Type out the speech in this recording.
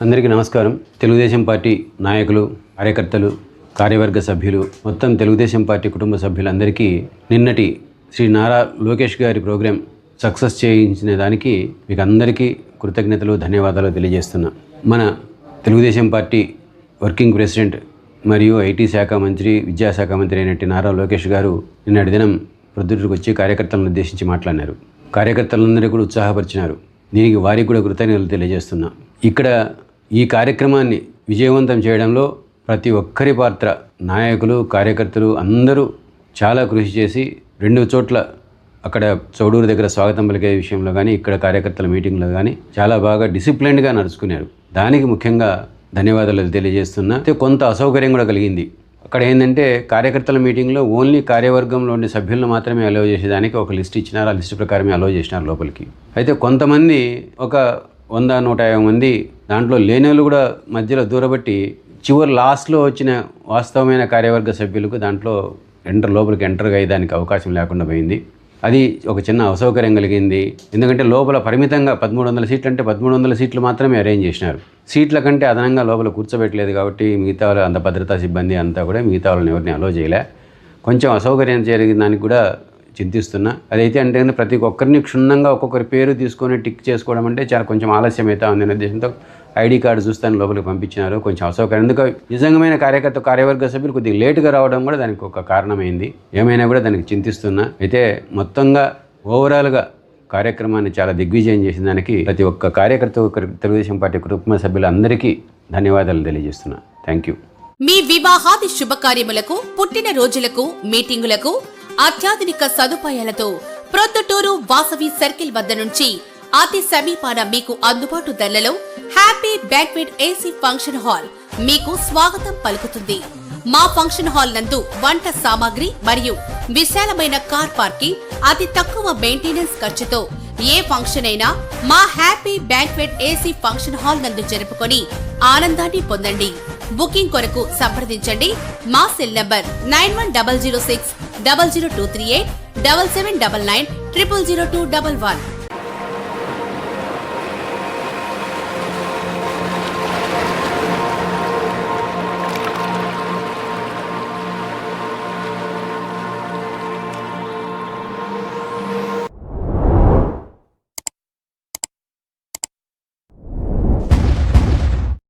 అందరికీ నమస్కారం. తెలుగుదేశం పార్టీ నాయకులు, కార్యకర్తలు, కార్యవర్గ సభ్యులు, మొత్తం తెలుగుదేశం పార్టీ కుటుంబ సభ్యులందరికీ నిన్నటి శ్రీ నారా లోకేష్ గారి ప్రోగ్రాం సక్సెస్ చేయించిన దానికి మీకు అందరికీ కృతజ్ఞతలు, ధన్యవాదాలు తెలియజేస్తున్నా. మన తెలుగుదేశం పార్టీ వర్కింగ్ ప్రెసిడెంట్ మరియు ఐటీ శాఖ మంత్రి, విద్యాశాఖ మంత్రి అయినట్టు నారా లోకేష్ గారు నిన్నటి దినం ప్రొద్దుటకు వచ్చి కార్యకర్తలను ఉద్దేశించి మాట్లాడినారు. కార్యకర్తలందరూ కూడా ఉత్సాహపరిచినారు. దీనికి వారికి కూడా కృతజ్ఞతలు తెలియజేస్తున్నా. ఇక్కడ ఈ కార్యక్రమాన్ని విజయవంతం చేయడంలో ప్రతి ఒక్కరి పాత్ర, నాయకులు, కార్యకర్తలు అందరూ చాలా కృషి చేసి 2 చోట్ల అక్కడ చౌడూరు దగ్గర స్వాగతం పలికే విషయంలో కానీ, ఇక్కడ కార్యకర్తల మీటింగ్లో కానీ చాలా బాగా డిసిప్లిన్డ్గా నడుచుకున్నారు. దానికి ముఖ్యంగా ధన్యవాదాలు తెలియజేస్తున్నా. కొంత అసౌకర్యం కూడా కలిగింది. అక్కడ ఏంటంటే కార్యకర్తల మీటింగ్లో ఓన్లీ కార్యవర్గంలోని సభ్యులను మాత్రమే అలౌ చేసేదానికి ఒక లిస్ట్ ఇచ్చినారు. ఆ లిస్టు ప్రకారమే అలౌ చేసినారు లోపలికి. అయితే కొంతమంది ఒక 100-150 మంది దాంట్లో లేనోళ్ళు కూడా మధ్యలో దూరబట్టి చివరి లాస్ట్లో వచ్చిన వాస్తవమైన కార్యవర్గ సభ్యులకు దాంట్లో లోపలికి ఎంటర్గా అయ్యేదానికి అవకాశం లేకుండా పోయింది. అది ఒక చిన్న అసౌకర్యం కలిగింది. ఎందుకంటే లోపల పరిమితంగా 1300 సీట్లు అంటే 1300 సీట్లు మాత్రమే అరేంజ్ చేసినారు. సీట్ల కంటే అదనంగా లోపల కూర్చోబెట్టలేదు. కాబట్టి మిగతా వాళ్ళు అంత భద్రతా సిబ్బంది అంతా కూడా మిగతా వాళ్ళని ఎవరిని అలో చేయలే. కొంచెం అసౌకర్యం జరిగిన దానికి కూడా చింతిస్తున్నా. అదైతే అంటే ప్రతి ఒక్కరిని క్షుణ్ణంగా ఒక్కొక్కరి పేరు తీసుకొని టిక్ చేసుకోవడం అంటే చాలా కొంచెం ఆలస్యం అవుతా ఉంది అనే ఉద్దేశంతో ఐడి కార్డు చూస్తాను లోపలికి పంపించినారు. కొంచెం అసౌకర్యం. ఎందుకు నిజంగమైన కార్యవర్గ సభ్యులు కొద్దిగా లేటుగా రావడం కూడా దానికి ఒక కారణమైంది. ఏమైనా కూడా దానికి చింతిస్తున్నా. అయితే మొత్తంగా ఓవరాల్గా కార్యక్రమాన్ని చాలా దిగ్విజయం చేసిన దానికి ప్రతి ఒక్క కార్యకర్త, తెలుగుదేశం పార్టీ కుటుంబ సభ్యులందరికీ ధన్యవాదాలు తెలియజేస్తున్నా. Thank you. మీ వివాహాది శుభకార్యములకు, పుట్టిన రోజులకు, మీటింగులకు అత్యాధునిక సదుపాయాలతో ప్రొద్దుటూరు వాసవి సర్కిల్ వద్ద నుంచి అతి సమీపాన మీకు అందుబాటు ధరలలో happy banquet AC function hall మీకు స్వాగతం పలుకుతుంది. మా ఫంక్షన్ హాల్ నందు వంట సామాగ్రి మరియు విశాలమైన కార్ పార్కింగ్, అతి తక్కువ మెయింటెనెన్స్ ఖర్చుతో ఏ ఫంక్షన్ అయినా మా happy banquet AC function hall నందు జరుపుకొని ఆనందాన్ని పొందండి. బుకింగ్ కొరకు సంప్రదించండి. మా సెల్ నంబర్ 9100600238 7799 000211.